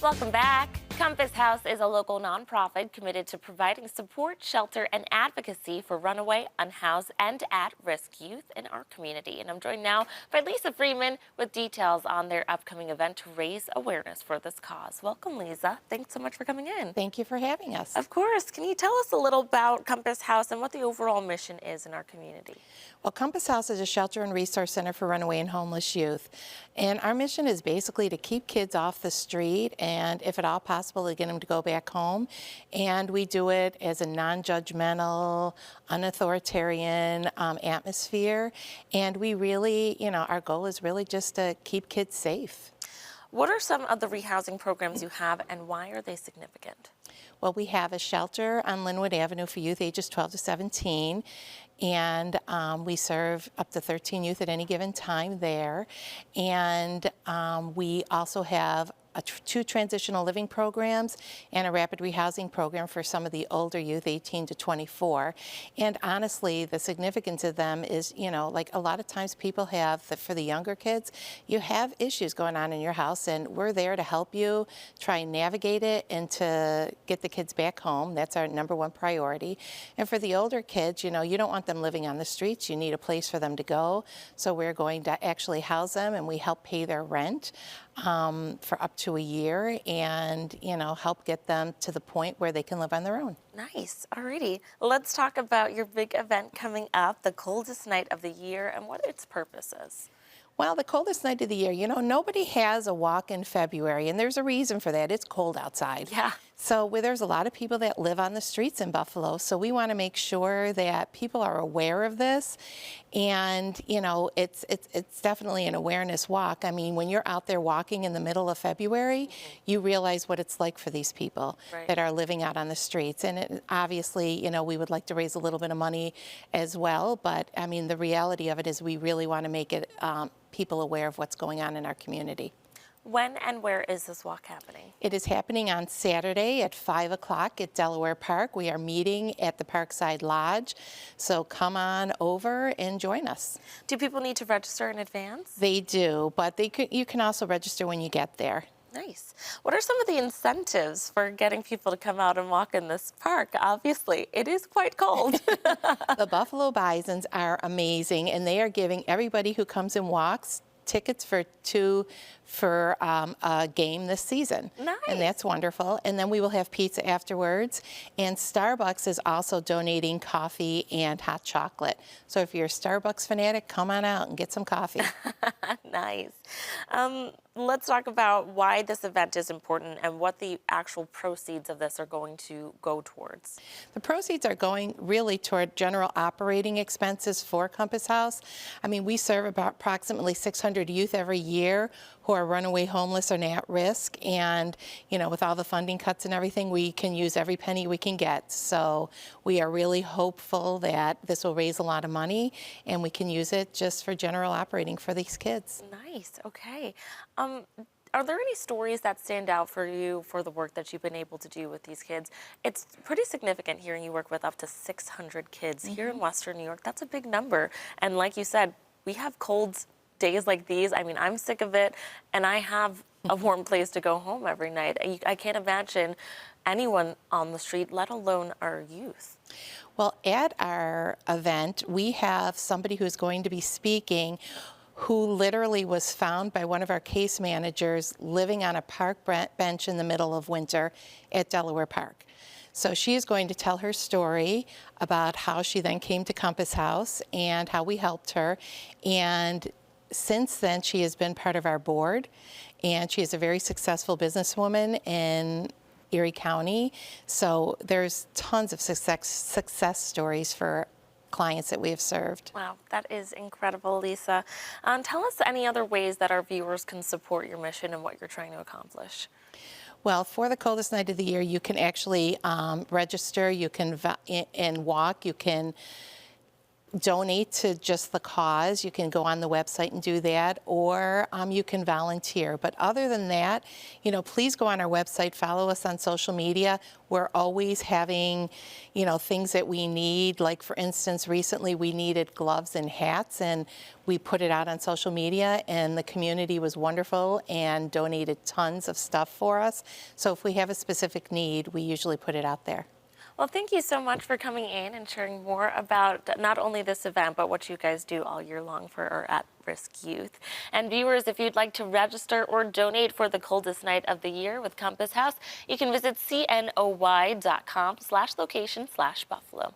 Welcome back. Compass House is a local nonprofit committed to providing support, shelter, and advocacy for runaway, unhoused, and at-risk youth in our community. And I'm joined now by Lisa Freeman with details on their upcoming event to raise awareness for this cause. Welcome, Lisa. Thanks so much for coming in. Thank you for having us. Of course. Can you tell us a little about Compass House and what the overall mission is in our community? Well, Compass House is a shelter and resource center for runaway and homeless youth. And our mission is basically to keep kids off the street and, if at all possible, to get them to go back home. And we do it as a non-judgmental, unauthoritarian atmosphere. And we really, our goal is really just to keep kids safe. What are some of the rehousing programs you have, and why are they significant? Well, we have a shelter on Linwood Avenue for youth ages 12 to 17, and we serve up to 13 youth at any given time there. And we also have two transitional living programs and a rapid rehousing program for some of the older youth, 18 to 24. And honestly, the significance of them is, like a lot of times people have, for the younger kids, you have issues going on in your house, and we're there to help you try and navigate it and to get the kids back home. That's our #1 priority. And for the older kids, you don't want them living on the streets. You need a place for them to go. So we're going to actually house them, and we help pay their rent for up to a year, and help get them to the point where they can live on their own. Nice. Alrighty. Let's talk about your big event coming up, the coldest night of the year, and what its purpose is. Well, the coldest night of the year, nobody has a walk in February, and there's a reason for that. It's cold outside. Yeah. So there's a lot of people that live on the streets in Buffalo, so we want to make sure that people are aware of this. And, it's definitely an awareness walk. I mean, when you're out there walking in the middle of February, you realize what it's like for these people that are living out on the streets. And obviously, we would like to raise a little bit of money as well, but I mean, the reality of it is we really want to make it people aware of what's going on in our community. When and where is this walk happening? It is happening on Saturday at 5 o'clock at Delaware Park. We are meeting at the Parkside Lodge, so come on over and join us. Do people need to register in advance? They do, but you can also register when you get there. Nice. What are some of the incentives for getting people to come out and walk in this park? Obviously, it is quite cold. The Buffalo Bisons are amazing, and they are giving everybody who comes and walks tickets for a game this season. Nice. And that's wonderful. And then we will have pizza afterwards. And Starbucks is also donating coffee and hot chocolate. So if you're a Starbucks fanatic, come on out and get some coffee. Nice. Let's talk about why this event is important and what the actual proceeds of this are going to go towards. The proceeds are going really toward general operating expenses for Compass House. I mean, we serve about approximately 600 youth every year who are runaway homeless and at risk. And, with all the funding cuts and everything, we can use every penny we can get. So we are really hopeful that this will raise a lot of money and we can use it just for general operating for these kids. Nice. Okay. Are there any stories that stand out for you for the work that you've been able to do with these kids? It's pretty significant hearing you work with up to 600 kids here in Western New York. That's a big number. And like you said, we have cold days like these. I mean, I'm sick of it, and I have a warm place to go home every night. I can't imagine anyone on the street, let alone our youth. Well, at our event, we have somebody who's going to be speaking who literally was found by one of our case managers living on a park bench in the middle of winter at Delaware Park. So she is going to tell her story about how she then came to Compass House and how we helped her. And since then, she has been part of our board, and she is a very successful businesswoman in Erie County. So there's tons of success stories for clients that we have served. Wow, that is incredible, Lisa. Tell us any other ways that our viewers can support your mission and what you're trying to accomplish. Well, for the coldest night of the year, you can actually register, you can and walk, you can donate to just the cause, you can go on the website and do that, or you can volunteer. But other than that, please go on our website, follow us on social media. We're always having, things that we need. Like, for instance, recently we needed gloves and hats, and we put it out on social media, and the community was wonderful and donated tons of stuff for us. So if we have a specific need, we usually put it out there. Well, thank you so much for coming in and sharing more about not only this event, but what you guys do all year long for our at-risk youth. And viewers, if you'd like to register or donate for the coldest night of the year with Compass House, you can visit cnoy.com/location/Buffalo.